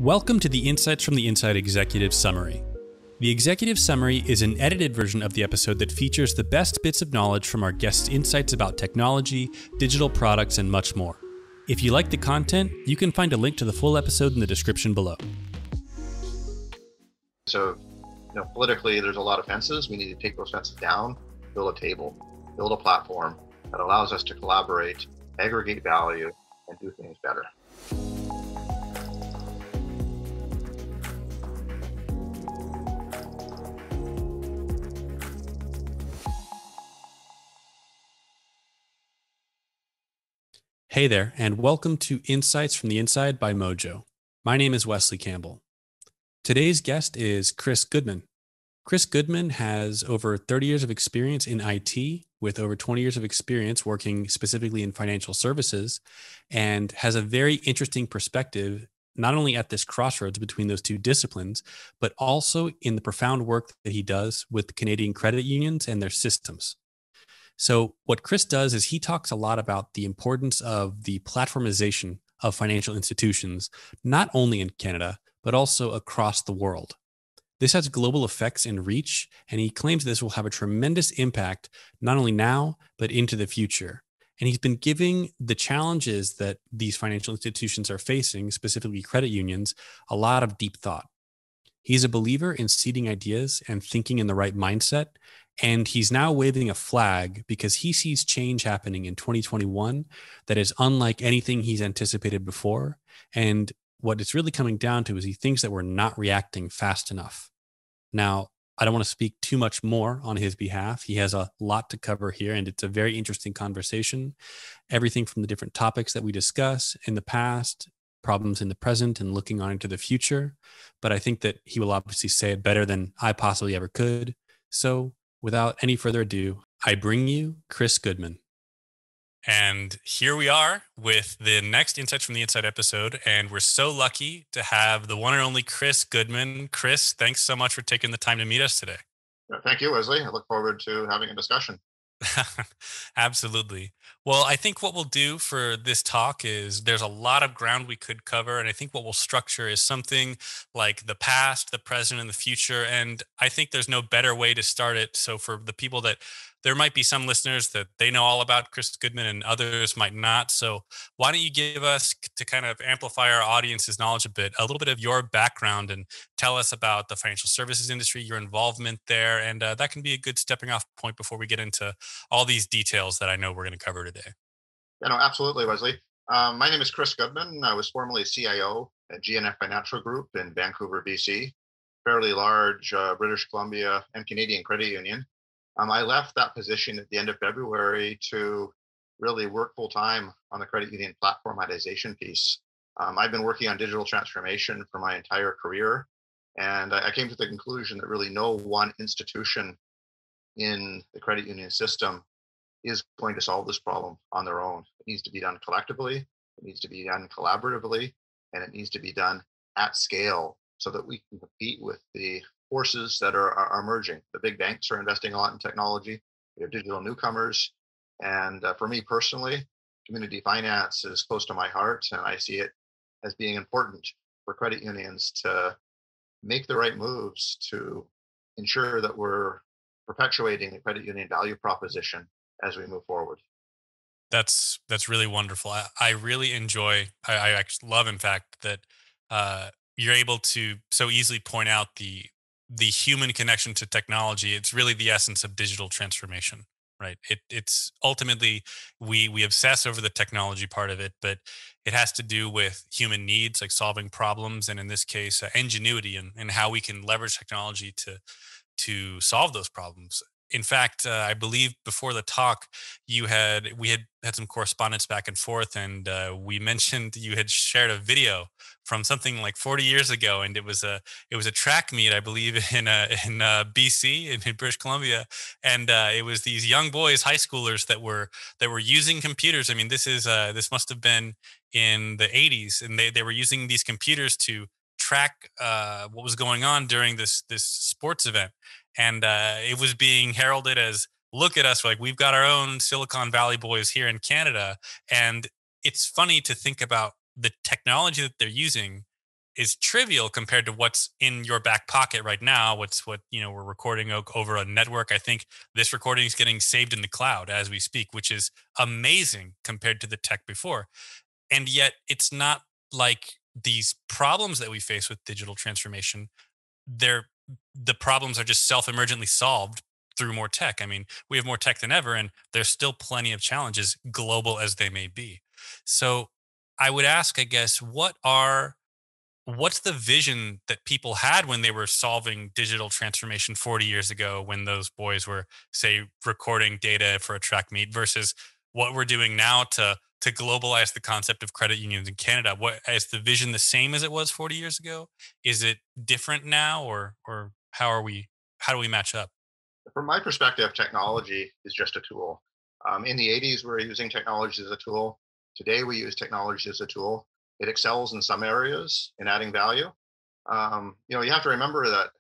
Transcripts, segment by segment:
Welcome to the Insights from the Inside Executive Summary. The Executive Summary is an edited version of the episode that features the best bits of knowledge from our guests' insights about technology, digital products, and much more. If you like the content, you can find a link to the full episode in the description below. So, politically, there's a lot of fences. We need to take those fences down, build a table, build a platform that allows us to collaborate, aggregate value, and do things better. Hey there, and welcome to Insights from the Inside by Modyo. My name is Wesley Campbell. Today's guest is Chris Goodman. Chris Goodman has over 30 years of experience in IT, with over 20 years of experience working specifically in financial services, and has a very interesting perspective, not only at this crossroads between those two disciplines, but also in the profound work that he does with Canadian credit unions and their systems. So what Chris does is he talks a lot about the importance of the platformization of financial institutions, not only in Canada, but also across the world. This has global effects and reach, and he claims this will have a tremendous impact, not only now, but into the future. And he's been giving the challenges that these financial institutions are facing, specifically credit unions, a lot of deep thought. He's a believer in seeding ideas and thinking in the right mindset. And he's now waving a flag because he sees change happening in 2021 that is unlike anything he's anticipated before. And what it's really coming down to is he thinks that we're not reacting fast enough. Now, I don't want to speak too much more on his behalf. He has a lot to cover here, and it's a very interesting conversation. Everything from the different topics that we discuss in the past, problems in the present, and looking on into the future. But I think that he will obviously say it better than I possibly ever could. So without any further ado, I bring you Chris Goodman. And here we are with the next Insights from the Inside episode. And we're so lucky to have the one and only Chris Goodman. Chris, thanks so much for taking the time to meet us today. Thank you, Wesley. I look forward to having a discussion. Absolutely. Well, I think what we'll do for this talk is there's a lot of ground we could cover. And I think what we'll structure is something like the past, the present, and the future. And I think there's no better way to start it. So for the people that there might be some listeners that they know all about Chris Goodman and others might not. So why don't you give us, to kind of amplify our audience's knowledge a little bit of your background and tell us about the financial services industry, your involvement there. And that can be a good stepping off point before we get into all these details that I know we're going to cover today. Absolutely, Wesley. My name is Chris Goodman. I was formerly CIO at G&F Financial Group in Vancouver, BC, fairly large British Columbia and Canadian credit union. I left that position at the end of February to really work full time on the credit union platformization piece. I've been working on digital transformation for my entire career, and I came to the conclusion that really no one institution in the credit union system is going to solve this problem on their own. It needs to be done collectively, it needs to be done collaboratively, and it needs to be done at scale so that we can compete with the forces that are emerging. The big banks are investing a lot in technology. We have digital newcomers. And for me personally, community finance is close to my heart, and I see it as being important for credit unions to make the right moves to ensure that we're perpetuating the credit union value proposition as we move forward. That's really wonderful. I really enjoy, I actually love, in fact, that you're able to so easily point out the human connection to technology. It's really the essence of digital transformation, right? It's ultimately, we obsess over the technology part of it, but it has to do with human needs, like solving problems, and in this case, ingenuity, and how we can leverage technology to solve those problems. In fact, I believe before the talk, we had some correspondence back and forth, and we mentioned you had shared a video from something like 40 years ago, and it was a track meet, I believe, in BC, in British Columbia, and it was these young boys, high schoolers that were using computers. I mean, this must have been in the 80s, and they were using these computers to track what was going on during this sports event. And it was being heralded as, look at us, like we've got our own Silicon Valley boys here in Canada. And it's funny to think about the technology that they're using is trivial compared to what's in your back pocket right now. What we're recording over a network. I think this recording is getting saved in the cloud as we speak, which is amazing compared to the tech before. And yet it's not like these problems that we face with digital transformation, they're the problems are just self-emergently solved through more tech. I mean, we have more tech than ever, and there's still plenty of challenges, global as they may be. So I would ask, I guess, what's the vision that people had when they were solving digital transformation 40 years ago, when those boys were, say, recording data for a track meet, versus what we're doing now to globalize the concept of credit unions in Canada? What is the vision, the same as it was 40 years ago? Is it different now, or how do we match up? From my perspective, technology is just a tool. In the 80s, we were using technology as a tool. Today, we use technology as a tool. It excels in some areas in adding value. You have to remember that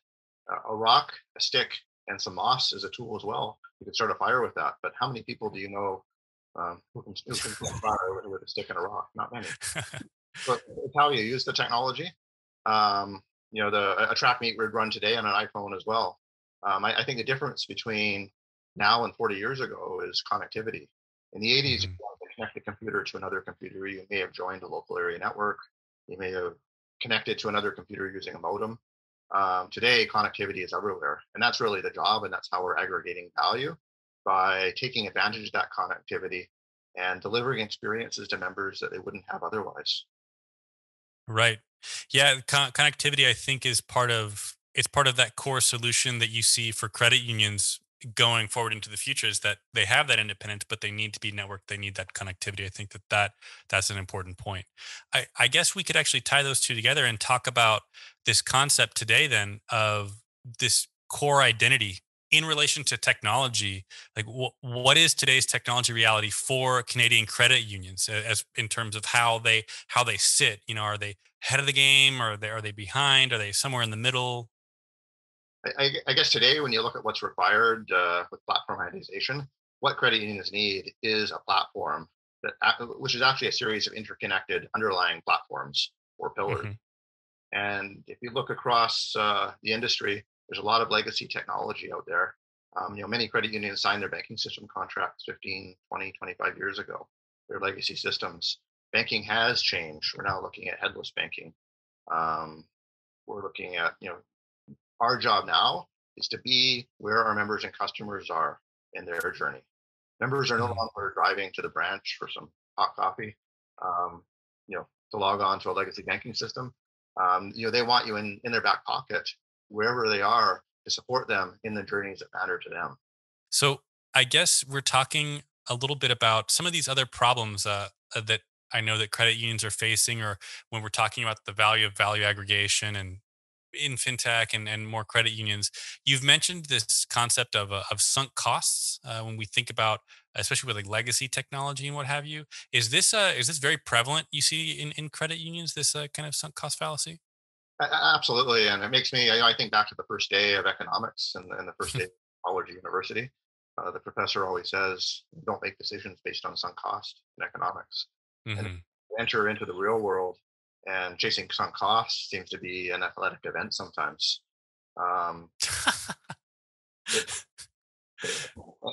a rock, a stick, and some moss is a tool as well. You can start a fire with that. But how many people do you know who can put a fire with a stick and a rock? Not many. But it's how you use the technology. A track meet would run today on an iPhone as well. I think the difference between now and 40 years ago is connectivity. In the 80s, if Mhm. you wanted to connect a computer to another computer, you may have joined a local area network. You may have connected to another computer using a modem. Today, connectivity is everywhere, and that's really the job, and that's how we're aggregating value by taking advantage of that connectivity and delivering experiences to members that they wouldn't have otherwise. Right. Yeah, connectivity I think is part of that core solution that you see for credit unions going forward into the future, is that they have that independence, but they need to be networked. They need that connectivity. I think that's an important point. I guess we could actually tie those two together and talk about this concept today then of this core identity in relation to technology. Like what is today's technology reality for Canadian credit unions, as in terms of how they sit? Are they ahead of the game? Or are they behind? Are they somewhere in the middle? I guess today, when you look at what's required with platformization, what credit unions need is a platform which is actually a series of interconnected underlying platforms or pillars. Hmm. And if you look across the industry, there's a lot of legacy technology out there. Many credit unions signed their banking system contracts 15, 20, 25 years ago. They're legacy systems. Banking has changed. We're now looking at headless banking. Um, we're looking at, our job now is to be where our members and customers are in their journey. Members are no Hmm. longer driving to the branch for some hot coffee, um, to log on to a legacy banking system. They want you in their back pocket, wherever they are, to support them in the journeys that matter to them. So I guess we're talking a little bit about some of these other problems that I know that credit unions are facing, or when we're talking about the value of value aggregation and in fintech and more credit unions. You've mentioned this concept of sunk costs when we think about, especially with like legacy technology and what have you. Is this very prevalent? You see in credit unions, this kind of sunk cost fallacy. Absolutely, and it makes me. I think back to the first day of economics and the first day of college or university. The professor always says, "Don't make decisions based on sunk cost in economics." And Hmm. enter into the real world, and chasing sunk costs seems to be an athletic event sometimes. Um, it,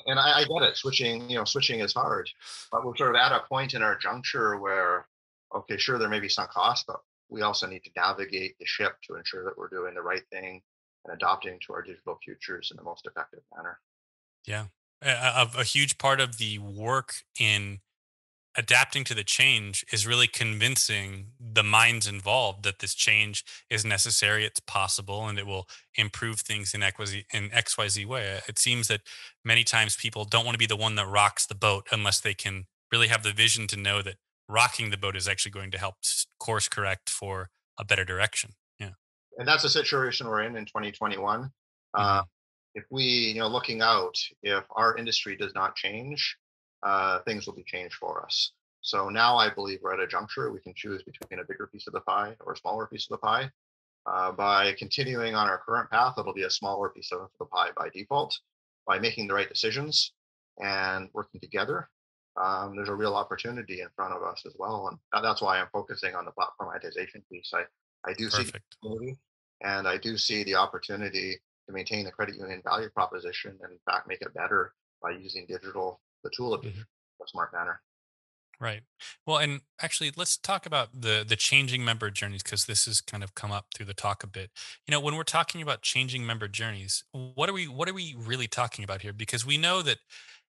and I get it. Switching is hard, but we're sort of at a point in our juncture where, okay, sure, there may be some cost, but we also need to navigate the ship to ensure that we're doing the right thing and adopting to our digital futures in the most effective manner. Yeah, a huge part of the work in adapting to the change is really convincing the minds involved that this change is necessary, it's possible, and it will improve things in XYZ way. It seems that many times people don't want to be the one that rocks the boat unless they can really have the vision to know that rocking the boat is actually going to help course correct for a better direction. Yeah. And that's the situation we're in 2021. Uh, Hmm. if we, looking out, if our industry does not change, things will be changed for us. So now I believe we're at a juncture. We can choose between a bigger piece of the pie or a smaller piece of the pie. By continuing on our current path, it'll be a smaller piece of the pie by default. By making the right decisions and working together, there's a real opportunity in front of us as well. And that's why I'm focusing on the platformization piece. I I do see the Perfect. opportunity, and I do see the opportunity to maintain the credit union value proposition and in fact make it better by using the tool of digital Mhm. in a smart manner. Right. Well, and actually, let's talk about the changing member journeys because this has kind of come up through the talk a bit. When we're talking about changing member journeys, what are we really talking about here? Because we know that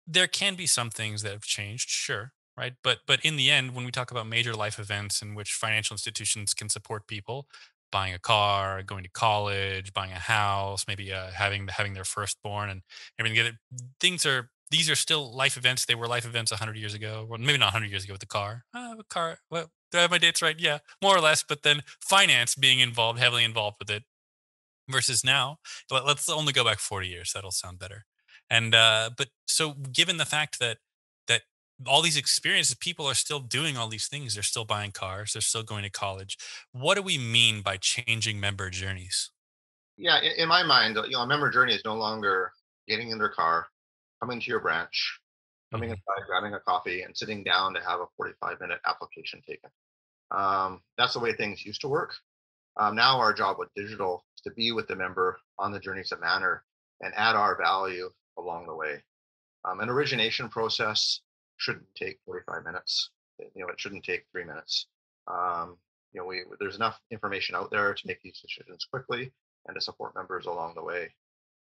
there can be some things that have changed, sure, right? But in the end, when we talk about major life events in which financial institutions can support people, buying a car, going to college, buying a house, maybe having their firstborn, and everything. These are still life events. They were life events 100 years ago. Well, maybe not 100 years ago with the car. A car. Well, do I have my dates right? Yeah, more or less. But then finance being involved, heavily involved with it, versus now. Let's only go back 40 years. That'll sound better. And but so given the fact that all these experiences, people are still doing all these things. They're still buying cars. They're still going to college. What do we mean by changing member journeys? Yeah, in my mind, a member journey is no longer getting in their car, coming to your branch, coming Hmm. inside, grabbing a coffee, and sitting down to have a 45-minute application taken. That's the way things used to work. Now our job with digital is to be with the member on the journeys that matter and add our value along the way. An origination process shouldn't take 45 minutes. It shouldn't take 3 minutes. Um, there's enough information out there to make these decisions quickly and to support members along the way.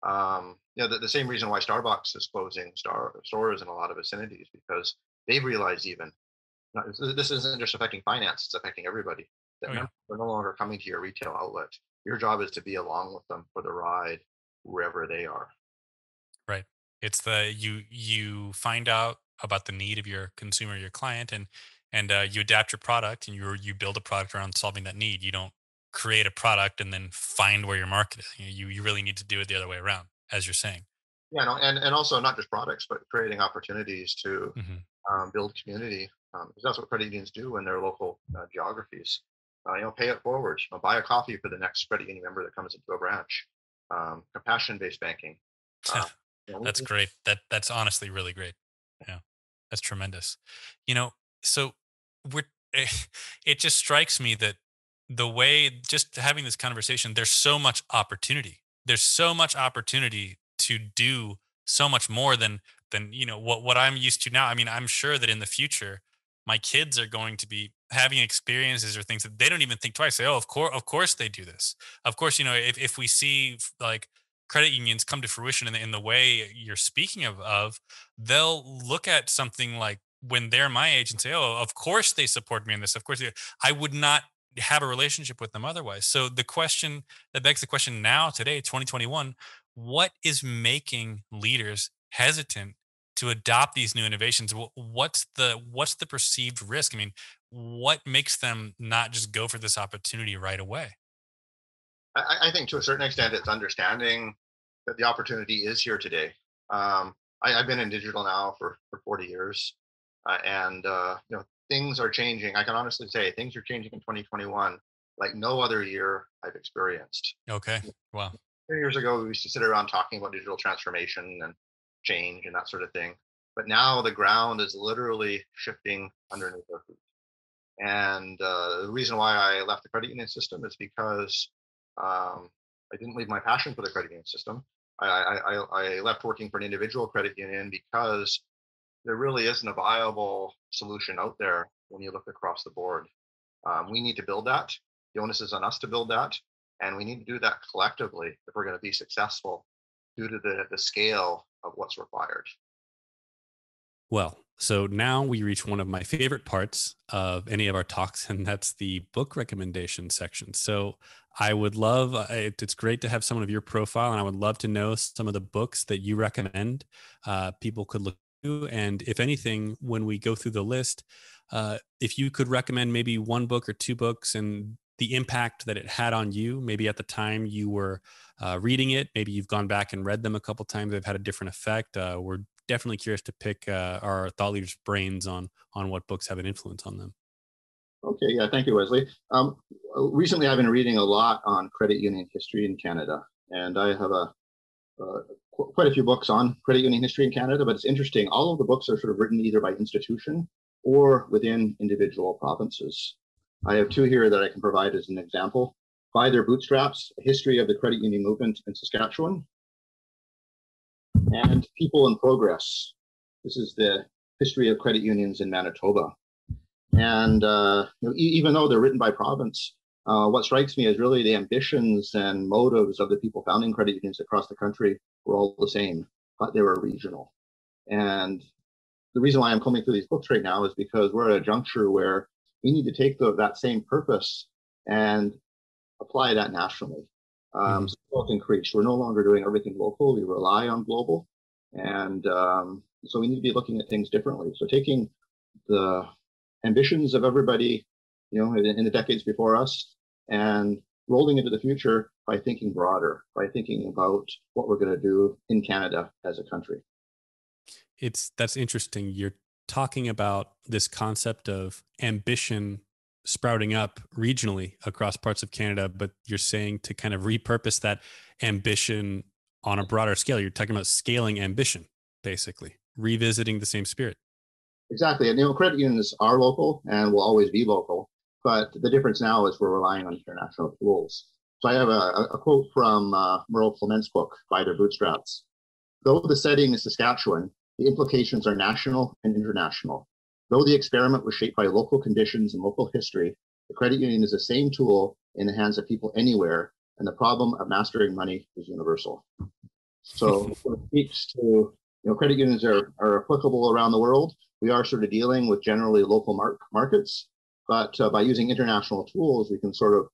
The same reason why Starbucks is closing stores in a lot of vicinities because they've realized even this isn't just affecting finance; it's affecting everybody. That Oh yeah. members are no longer coming to your retail outlet. Your job is to be along with them for the ride wherever they are. Right. It's the you find out about the need of your consumer, your client, and you adapt your product and you build a product around solving that need. You don't create a product and then find where your market is. You really need to do it the other way around, as you're saying. Yeah, no, and also not just products, but creating opportunities to Hmm. build community, because that's what credit unions do in their local geographies. Pay it forward. Buy a coffee for the next credit union member that comes into a branch. Compassion-based banking. Uh, you know, That's we- great. That's honestly really great. Yeah, that's tremendous. You know, so we're it just strikes me that the way just having this conversation, there's so much opportunity. There's so much opportunity to do so much more than what I'm used to now. I mean, I'm sure that in the future, my kids are going to be having experiences or things that they don't even think twice. Say, oh, of course they do this. Of course, if we see like credit unions come to fruition in the way you're speaking of, they'll look at something like when they're my age and say, "Oh, of course they support me in this. Of course, I would not have a relationship with them otherwise." So the question that begs the question now, today, 2021, what is making leaders hesitant to adopt these new innovations? What's the perceived risk? I mean, what makes them not just go for this opportunity right away? I think to a certain extent, it's understanding that the opportunity is here today. I've been in digital now for 40 years, and things are changing. I can honestly say things are changing in 2021 like no other year I've experienced. Okay. Wow. 10 years ago, we used to sit around talking about digital transformation and change and that sort of thing. But now the ground is literally shifting underneath our feet. And the reason why I left the credit union system is because um, I didn't leave my passion for the credit union system. I left working for an individual credit union because there really isn't a viable solution out there when you look across the board. We need to build that. The onus is on us to build that. And we need to do that collectively if we're going to be successful due to the scale of what's required. Well, so now we reach one of my favorite parts of any of our talks, and that's the book recommendation section. So I would love, it's great to have someone of your profile, and I would love to know some of the books that you recommend people could look to. And if anything, when we go through the list, if you could recommend maybe one book or two books and the impact that it had on you, maybe at the time you were reading it, maybe you've gone back and read them a couple times, they've had a different effect. We're definitely curious to pick our thought leaders' brains on what books have an influence on them. Okay, yeah, thank you, Wesley. Recently, I've been reading a lot on credit union history in Canada, and I have quite a few books on credit union history in Canada. But it's interesting; all of the books are sort of written either by institution or within individual provinces. I have two here that I can provide as an example. By Their Bootstraps, A History of the Credit Union Movement in Saskatchewan, and People in Progress. This is the history of credit unions in Manitoba. And even though they're written by province, what strikes me is really the ambitions and motives of the people founding credit unions across the country were all the same, but they were regional. And the reason why I'm combing through these books right now is because we're at a juncture where we need to take that same purpose and apply that nationally. Mm-hmm. So both increase. We're no longer doing everything local. We rely on global. And so we need to be looking at things differently. So taking the ambitions of everybody, in the decades before us, and rolling into the future by thinking broader, by thinking about what we're going to do in Canada as a country. That's interesting. You're talking about this concept of ambition sprouting up regionally across parts of Canada, but you're saying to kind of repurpose that ambition on a broader scale. You're talking about scaling ambition, basically, revisiting the same spirit. Exactly. And, credit unions are local and will always be local. But the difference now is we're relying on international tools. So I have a quote from Merle Clement's book, By Their Bootstraps. Though the setting is Saskatchewan, the implications are national and international. Though the experiment was shaped by local conditions and local history, the credit union is the same tool in the hands of people anywhere, and the problem of mastering money is universal. So when it speaks to, credit unions are applicable around the world. We are sort of dealing with generally local markets, but by using international tools, we can sort of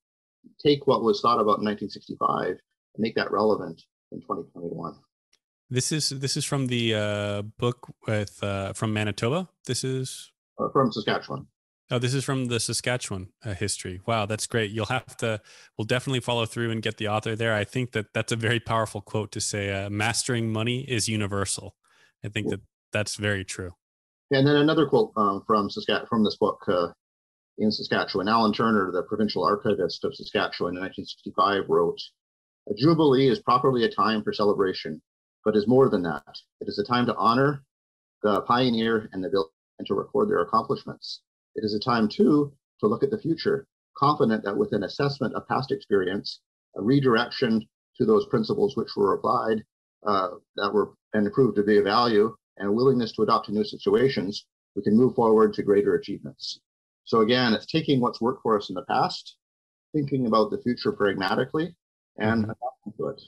take what was thought about in 1965 and make that relevant in 2021. This is from the book with from Manitoba. This is from Saskatchewan. Oh, this is from the Saskatchewan history. Wow, that's great. We'll definitely follow through and get the author there. I think that's a very powerful quote to say, mastering money is universal. I think that's very true. And then another quote from this book in Saskatchewan. Alan Turner, the provincial archivist of Saskatchewan in 1965, wrote, "A jubilee is properly a time for celebration, but is more than that. It is a time to honor the pioneer and the builder and to record their accomplishments. It is a time, too, to look at the future, confident that with an assessment of past experience, a redirection to those principles which were applied, that were and proved to be of value, and a willingness to adopt to new situations, we can move forward to greater achievements." So again, it's taking what's worked for us in the past, thinking about the future pragmatically, and adapting to it.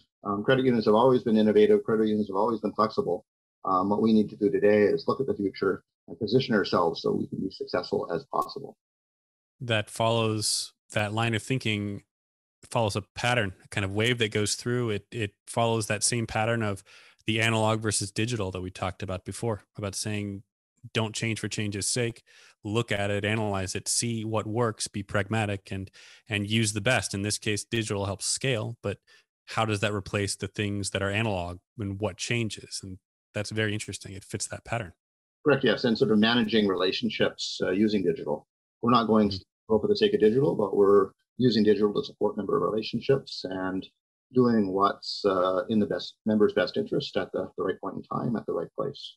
Credit unions have always been innovative. Credit unions have always been flexible. What we need to do today is look at the future and position ourselves so we can be successful as possible. That line of thinking follows a pattern, a kind of wave that goes through. It follows that same pattern of the analog versus digital that we talked about before, about saying don't change for change's sake. Look at it, analyze it, see what works, be pragmatic, and use the best. In this case, digital helps scale, but how does that replace the things that are analog and what changes? And that's very interesting. It fits that pattern. Correct, yes, and sort of managing relationships using digital. We're not going to go for the sake of digital, but we're using digital to support member relationships and doing what's in the member's best interest at the right point in time, at the right place.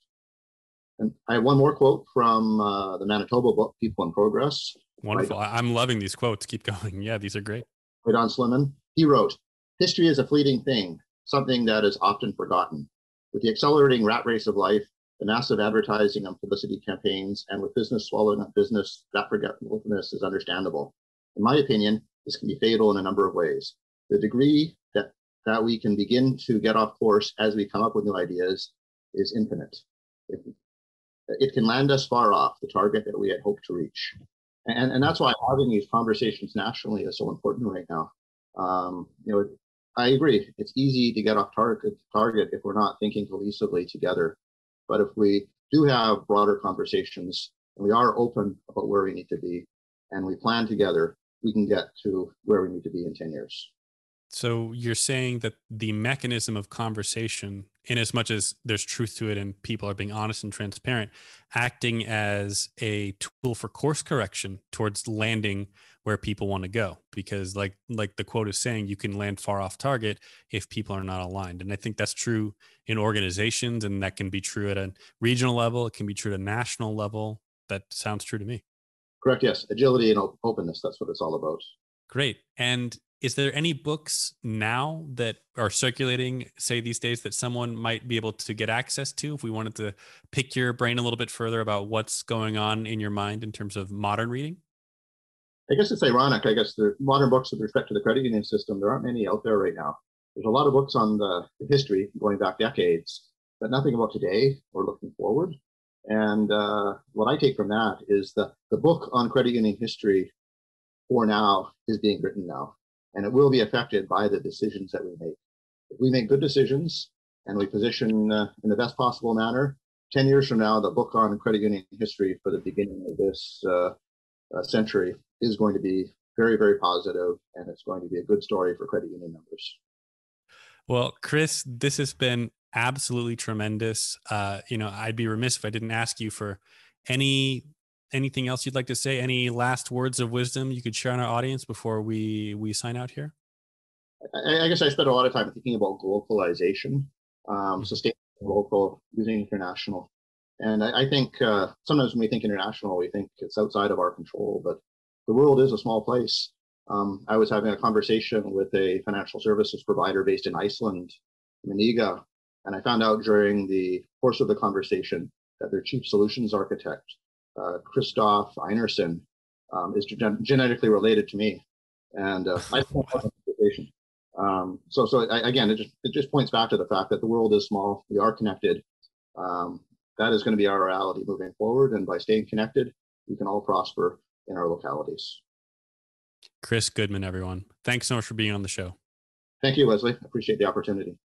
And I have one more quote from the Manitoba book, People in Progress. Wonderful. I'm loving these quotes. Keep going. Yeah, these are great. By Don Slimman. He wrote, "History is a fleeting thing, something that is often forgotten. With the accelerating rat race of life, the massive advertising and publicity campaigns, and with business swallowing up business, that forgetfulness is understandable. In my opinion, this can be fatal in a number of ways. The degree that we can begin to get off course as we come up with new ideas is infinite. It can land us far off the target that we had hoped to reach. And that's why having these conversations nationally is so important right now. I agree. It's easy to get off target if we're not thinking cohesively together. But if we do have broader conversations and we are open about where we need to be and we plan together, we can get to where we need to be in 10 years. So you're saying that the mechanism of conversation, in as much as there's truth to it and people are being honest and transparent, acting as a tool for course correction towards landing where people want to go. Because like the quote is saying, you can land far off target if people are not aligned. And I think that's true in organizations, and that can be true at a regional level. It can be true at a national level. That sounds true to me. Correct. Yes. Agility and openness. That's what it's all about. Great. And is there any books now that are circulating, say these days, that someone might be able to get access to if we wanted to pick your brain a little bit further about what's going on in your mind in terms of modern reading? I guess it's ironic. I guess the modern books with respect to the credit union system, there aren't many out there right now. There's a lot of books on the history going back decades, but nothing about today or looking forward. And what I take from that is the book on credit union history for now is being written now, and it will be affected by the decisions that we make. If we make good decisions and we position in the best possible manner, 10 years from now, the book on credit union history for the beginning of this century is going to be very, very positive, and it's going to be a good story for credit union members. Well, Chris, this has been absolutely tremendous. I'd be remiss if I didn't ask you for anything else you'd like to say. Any last words of wisdom you could share on our audience before we sign out here? I guess I spent a lot of time thinking about glocalization, sustainable, local, using international. And I think sometimes when we think international, we think it's outside of our control, but the world is a small place. I was having a conversation with a financial services provider based in Iceland, Maniga, and I found out during the course of the conversation that their chief solutions architect, Christoph Einerson, is genetically related to me. And I again, it just points back to the fact that the world is small. We are connected. That is going to be our reality moving forward. And by staying connected, we can all prosper in our localities. Chris Goodman, everyone. Thanks so much for being on the show. Thank you, Leslie. Appreciate the opportunity.